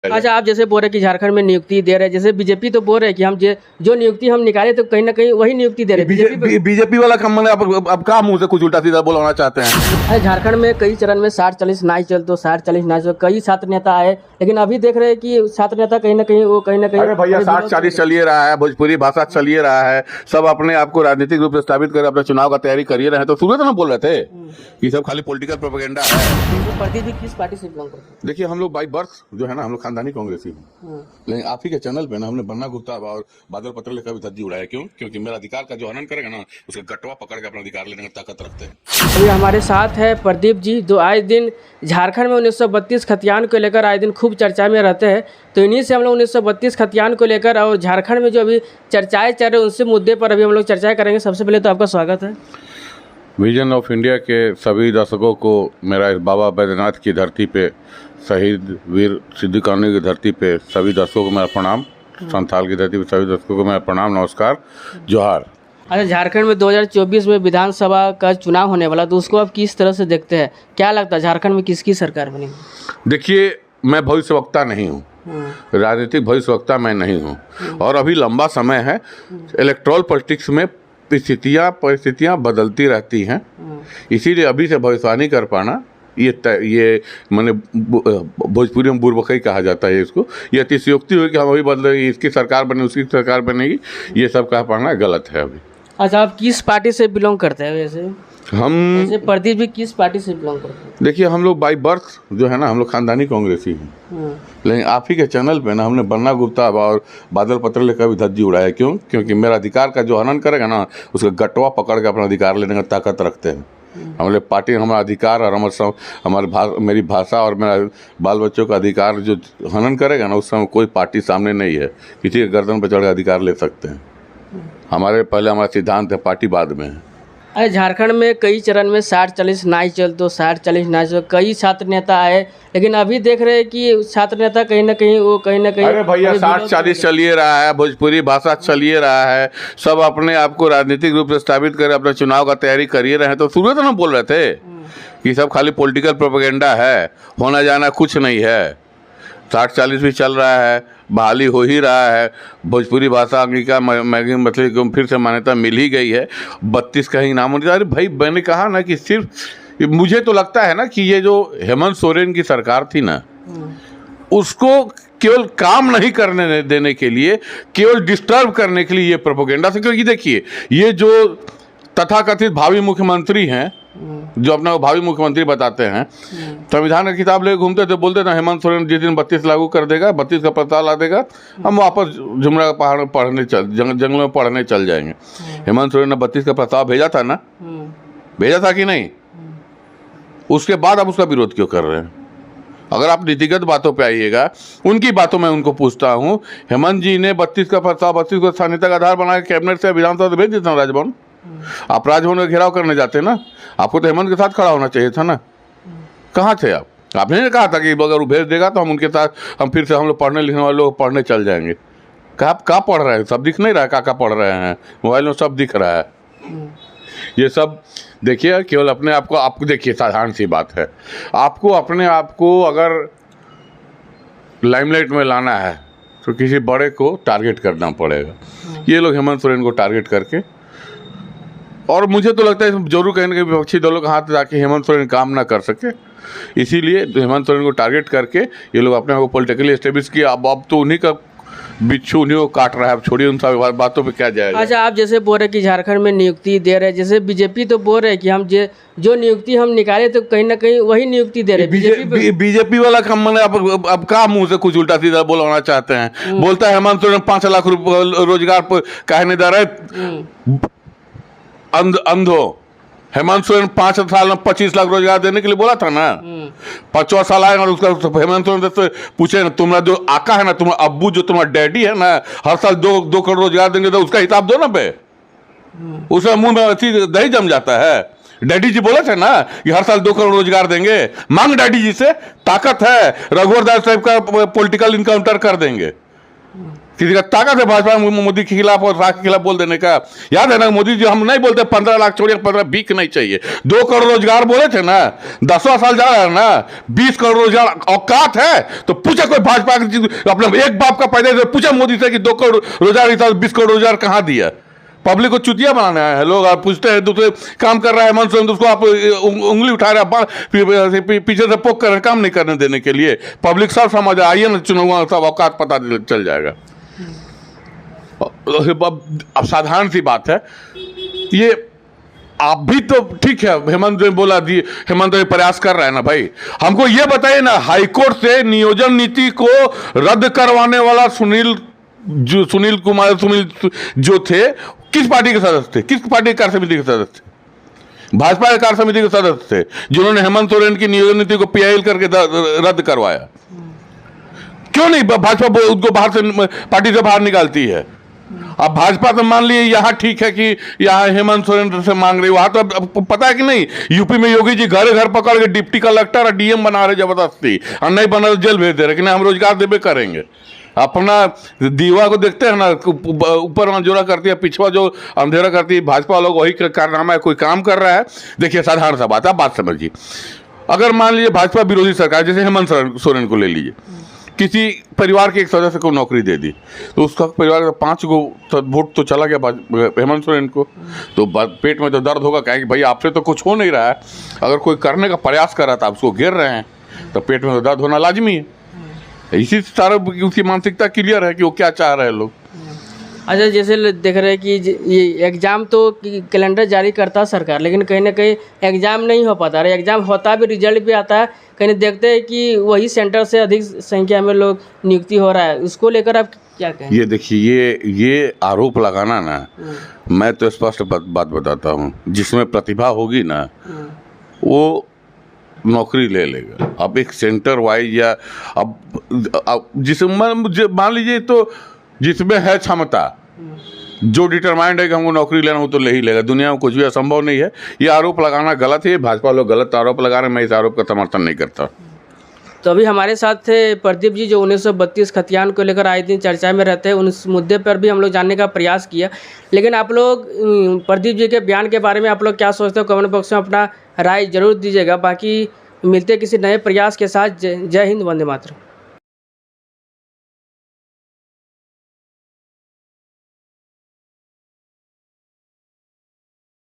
अच्छा, आप जैसे बोल रहे कि झारखंड में नियुक्ति दे रहे हैं, जैसे बीजेपी तो बोल रहे हैं कि हम जो नियुक्ति हम निकाले तो कहीं ना कहीं वही नियुक्ति दे रहे हैं। बीजेपी वाला कम मैंने अब कहा मुंह से कुछ उल्टा सीधा बोलना चाहते हैं। अरे झारखंड में कई चरण में 60-40 नाई चल तो 60-40 नाई चल, कई छात्र नेता आए, लेकिन अभी देख रहे हैं कि छात्र नेता कहीं ना कहीं अरे भैया 60-40 चलिए रहा है, भोजपुरी भाषा चलिए रहा है, सब अपने आप को राजनीतिक रूप से स्थापित कर अपने चुनाव का तैयारी करिए रहे हैं। तो शुरू में बोल रहे थे कि सब खाली पॉलिटिकल प्रोपेगेंडा है। प्रदीप जी किस पार्टी से बिलोंग करते हैं? देखिए हम लोग बाई बर्थ जो है ना, हम लोग खानदानी कांग्रेसी हैं, लेकिन आप ही के चैनल पे ना हमने बन्ना गुप्ता और बादल पटेल का भी धज्जी उड़ाया। क्यों? क्योंकि मेरा अधिकार का जो हनन करेगा ना, उसका गटवा पकड़ के अपना अधिकार लेने की ताकत रखते हैं। अभी हमारे साथ है प्रदीप जी, जो आए दिन झारखंड में 1932 खतियान को लेकर आए दिन खूब चर्चा में रहते हैं। तो इन्हीं से हम लोग 1932 खतियान को लेकर और झारखंड में जो अभी चर्चाएं चल रही उनसे मुद्दे पर अभी हम लोग चर्चा करेंगे। सबसे पहले तो आपका स्वागत है। विजन ऑफ इंडिया के सभी दर्शकों को मेरा इस बाबा बैद्यनाथ की धरती पे, शहीद वीर सिद्धू कानूनी की धरती पे सभी दर्शकों को मेरा प्रणाम, संथाल की धरती पे सभी दर्शकों को मेरा प्रणाम, नमस्कार, जोहार। अच्छा, झारखंड में 2024 में विधानसभा का चुनाव होने वाला, तो उसको आप किस तरह से देखते हैं? क्या लगता है झारखंड में किसकी सरकार बनेगी? देखिए, मैं भविष्यवक्ता नहीं हूँ, राजनीतिक भविष्यवक्ता मैं नहीं हूँ, और अभी लंबा समय है। इलेक्ट्रल पॉलिटिक्स में परिस्थितियाँ बदलती रहती हैं, इसीलिए अभी से भविष्यवाणी कर पाना ये मैंने भोजपुरी में बुरबकई कहा जाता है इसको। ये अतिशयोक्ति हुई कि हम अभी बदलेगी, इसकी सरकार बने उसकी सरकार बनेगी, ये सब कह पाना गलत है अभी। अच्छा, आप किस पार्टी से बिलोंग करते हैं? वैसे हम प्रदीप भी किस पार्टी से बिलोंग करते हैं? देखिए हम लोग बाई बर्थ जो है ना, हम लोग खानदानी कांग्रेसी हैं, लेकिन आप ही के चैनल पे ना हमने बन्ना गुप्ता और बादल पटेल का भी धज्जी उड़ाया। क्यों? क्योंकि मेरा अधिकार का जो हनन करेगा ना, उसका गटवा पकड़ के अपना अधिकार लेने की ताकत रखते हैं। हमारे पार्टी हमारा अधिकार और मेरी भाषा और मेरा बाल बच्चों का अधिकार जो हनन करेगा ना, उस समय कोई पार्टी सामने नहीं है, किसी के गर्दन पर चढ़ के अधिकार ले सकते हैं। हमारा सिद्धांत है, पार्टी बाद में है। अरे झारखंड में कई चरण में 60-40 नाई चल तो 60-40 नाई चल, कई छात्र नेता आए, लेकिन अभी देख रहे हैं कि छात्र नेता कहीं ना कहीं अरे भैया 60-40 चलिए रहा है, भोजपुरी भाषा चलिए रहा है, सब अपने आप को राजनीतिक रूप से स्थापित कर अपने चुनाव का तैयारी करिए रहे हैं। तो शुरू में बोल रहे थे कि सब खाली पॉलिटिकल प्रोपेगेंडा है, होना जाना कुछ नहीं है। 60-40 भी चल रहा है, बहाली हो ही रहा है, भोजपुरी भाषा मतलब को फिर से मान्यता मिल ही गई है, 32 का ही नाम। अरे भाई, मैंने कहा ना कि सिर्फ मुझे तो लगता है ना कि ये जो हेमंत सोरेन की सरकार थी ना, उसको केवल काम नहीं करने देने के लिए, केवल डिस्टर्ब करने के लिए ये प्रोपेगेंडा से। क्योंकि देखिए, ये जो तथाकथित भावी मुख्यमंत्री हैं, जो अपना भावी मुख्यमंत्री बताते हैं, संविधान की किताब लेकर घूमते थे, बोलते थे हेमंत सोरेन जिस दिन 32 लागू कर देगा, 32 का प्रस्ताव ला देगा, हम वापस जुमरा पहाड़ पढ़ने जंगलों में पढ़ने चल जाएंगे। हेमंत सोरेन ने 32 का प्रस्ताव भेजा था ना, भेजा था कि नहीं? उसके बाद आप उसका विरोध क्यों कर रहे हैं? अगर आप नीतिगत बातों पे आइएगा, उनकी बातों में उनको पूछता हूँ, हेमंत जी ने 32 का प्रस्ताव 32 को स्थानीयता का आधार बना के कैबिनेट से विधानसभा से भेज देता हूँ राजभवन। आप राजभवन का घेराव करने जाते ना, आपको तो हेमंत के साथ खड़ा होना चाहिए था ना। कहाँ थे आप? आपने नहीं कहा था कि अगर वो भेज देगा तो हम उनके साथ, हम फिर से हम लोग पढ़ने लिखने वाले लोग पढ़ने चल जाएंगे। कहाँ पढ़ रहे हैं? सब दिख नहीं रहा है? कहाँ पढ़ रहे हैं? मोबाइल में सब दिख रहा है। ये सब देखिए, केवल अपने आप को, आपको देखिए साधारण सी बात है, आपको अपने आप को अगर लाइमलाइट में लाना है तो किसी बड़े को टारगेट करना पड़ेगा। ये लोग हेमंत सोरेन को टारगेट करके, और मुझे तो लगता है जरूर कहीं ना कहीं विपक्षी दलों का हाथ ताकि हेमंत सोरेन काम ना कर सके, इसीलिए हेमंत सोरेन को टारगेट करके ये लोग अपने आप को पॉलिटिकली एस्टेब्लिश किया। अब तो उन्हीं का बिच्छू उन्हीं को काट रहा है, अब छोड़िए उन सब बातों पे क्या जाएगा। अच्छा, आप जैसे बोल रहे कि झारखंड में नियुक्ति दे रहे हैं, जैसे बीजेपी तो बोल रहे हैं कि हम जो नियुक्ति हम निकाले तो कहीं ना कहीं वही नियुक्ति दे रहे हैं। बीजेपी वाला कम मैंने अब कहा मुंह से कुछ उल्टा सीधा बोलना चाहते हैं। बोलता है हेमंत सोरेन 5 लाख रोजगार कहने दे रहे अंधो। हेमंत सोरेन 5 साल में 25 लाख रोजगार देने के लिए बोला था ना। 5वां साल आएगा और उसका हेमंत सोरेन से पूछे ना, तुम्हारा जो आका है ना, तुम्हारा अब्बू जो तुम्हारा डैडी है ना, हर साल 2 करोड़ रोजगार देंगे, तो उसका हिसाब दो ना पे। उसमें मुंह में अच्छी दही जम जाता है। डैडी जी बोले थे ना कि हर साल 2 करोड़ रोजगार देंगे, मांग डैडी जी से, ताकत है, रघुवर दास साहब का पॉलिटिकल इनकाउंटर कर देंगे। किसी का ताकत है भाजपा में मोदी के खिलाफ और राज के खिलाफ बोल देने का? याद है ना मोदी जी, हम नहीं बोलते 15 लाख छोड़िए, 15 भीख नहीं चाहिए, 2 करोड़ रोजगार बोले थे ना, 10वां साल जा रहा है ना, 20 करोड़ रोजगार औकात है तो पूछा कोई भाजपा अपने एक बाप का पैदा से पूछा मोदी से कि 2 करोड़ रोजगार 20 करोड़ रोजगार कहां दिया? पब्लिक को चुतिया बनाना है लोग। आप पूछते हैं दूसरे काम कर रहा है हेमंत सोरेन, उसको आप उंगली उठा रहे हैं, पीछे से पोक कर रहे हैं काम नहीं करने देने के लिए। पब्लिक सब समझ आइए ना, चुनाव सब औकात पता चल जाएगा। अब साधारण सी बात है ये, आप भी तो ठीक है, हेमंत ने बोला दी, हेमंत ने प्रयास कर रहा है ना भाई, हमको ये बताइए ना, हाईकोर्ट से नियोजन नीति को रद्द करवाने वाला सुनील जो थे, किस पार्टी के सदस्य थे? किस पार्टी कार्य समिति के सदस्य थे? भाजपा के कार्य समिति के सदस्य थे जिन्होंने हेमंत सोरेन की नियोजन नीति को पीआईएल करके रद्द करवाया। क्यों नहीं भाजपा उनको बाहर से, पार्टी से बाहर निकालती है? अब भाजपा तो मान लिए यहाँ ठीक है कि यहाँ हेमंत सोरेन से मांग रही, वहां तो अब पता है कि नहीं, यूपी में योगी जी घर घर पकड़ के डिप्टी कलेक्टर और डीएम बना रहे जबरदस्ती, और नहीं बना तो जेल भेज दे रहे कि नहीं हम रोजगार देवे करेंगे। अपना दीवा को देखते हैं ना, ऊपर अंजोरा करती है, पिछवा जो अंधेरा करती है भाजपा लोग, वही कारनामा है। कोई काम कर रहा है, देखिए साधारण सा बात है, बात समझिए। अगर मान लीजिए भाजपा विरोधी सरकार, जैसे हेमंत सोरेन को ले लीजिए, किसी परिवार के एक सदस्य को नौकरी दे दी तो उसका परिवार का 5 वोट तो चला गया हेमंत सोरेन को, तो पेट में तो दर्द होगा, कहेंगे भाई आपसे तो कुछ हो नहीं रहा है। अगर कोई करने का प्रयास कर रहा था, आप उसको घेर रहे हैं, तो पेट में तो दर्द होना लाजमी है। इसी सारा उसकी मानसिकता क्लियर है कि वो क्या चाह रहे हैं लोग। अच्छा, जैसे देख रहे हैं कि ये एग्ज़ाम तो कैलेंडर जारी करता है सरकार, लेकिन कहीं ना कहीं एग्ज़ाम नहीं हो पाता, और एग्ज़ाम होता भी, रिजल्ट भी आता है, कहीं देखते हैं कि वही सेंटर से अधिक संख्या में लोग नियुक्ति हो रहा है, उसको लेकर आप क्या कहें? ये देखिए, ये आरोप लगाना ना, मैं तो स्पष्ट बात बताता हूँ, जिसमें प्रतिभा होगी ना वो नौकरी ले लेगा। अब एक सेंटर वाइज या अब जिसमें मान लीजिए तो जिसमें है क्षमता, जो डिटरमाइंड है कि हमको नौकरी लेना हो तो ले ही लेगा। दुनिया में कुछ भी असंभव नहीं है। ये आरोप लगाना गलत है, भाजपा लोग गलत आरोप लगा रहे हैं, मैं इस आरोप का समर्थन नहीं करता। तो अभी हमारे साथ थे प्रदीप जी, जो 1932 खतियान को लेकर आए दिन चर्चा में रहते हैं, उस मुद्दे पर भी हम लोग जानने का प्रयास किया। लेकिन आप लोग प्रदीप जी के बयान के बारे में आप लोग क्या सोचते हो, कमेंट बॉक्स में अपना राय जरूर दीजिएगा। बाकी मिलते किसी नए प्रयास के साथ। जय हिंद, वंदे मातरम।